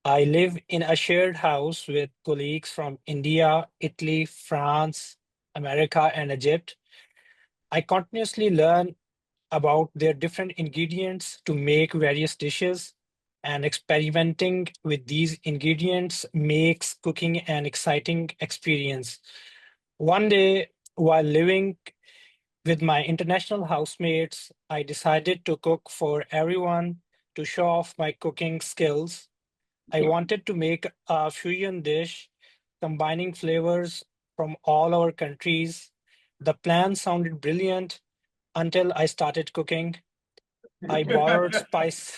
I live in a shared house with colleagues from India, Italy, France, America, and Egypt. I continuously learn about their different ingredients to make various dishes, and experimenting with these ingredients makes cooking an exciting experience. One day, while living with my international housemates, I decided to cook for everyone to show off my cooking skills. I wanted to make a fusion dish combining flavors from all our countries. The plan sounded brilliant until I started cooking. I borrowed spice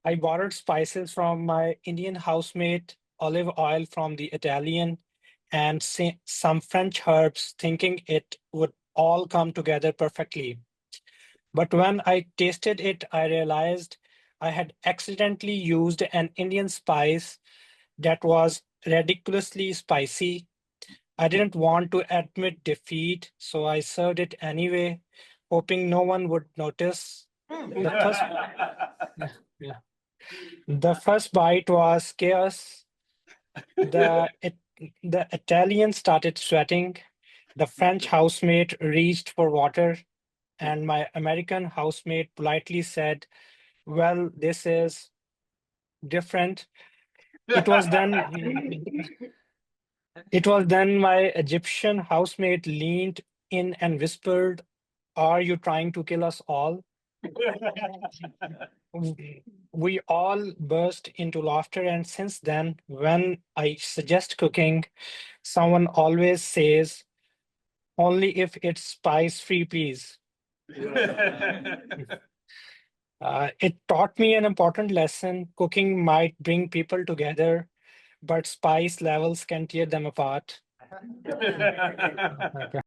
I borrowed spices from my Indian housemate, olive oil from the Italian, and some French herbs, thinking it would all come together perfectly. But when I tasted it, I realized I had accidentally used an Indian spice that was ridiculously spicy. I didn't want to admit defeat, so I served it anyway, hoping no one would notice. The first, yeah, the first bite was chaos. The it, the Italian started sweating. The French housemate reached for water, and my American housemate politely said, "Well, this is different." It was then It was then my Egyptian housemate leaned in and whispered, "Are you trying to kill us all?" We all burst into laughter, and since then, when I suggest cooking, someone always says, "Only if it's spice-free, please." It taught me an important lesson. Cooking might bring people together, but spice levels can tear them apart. Okay.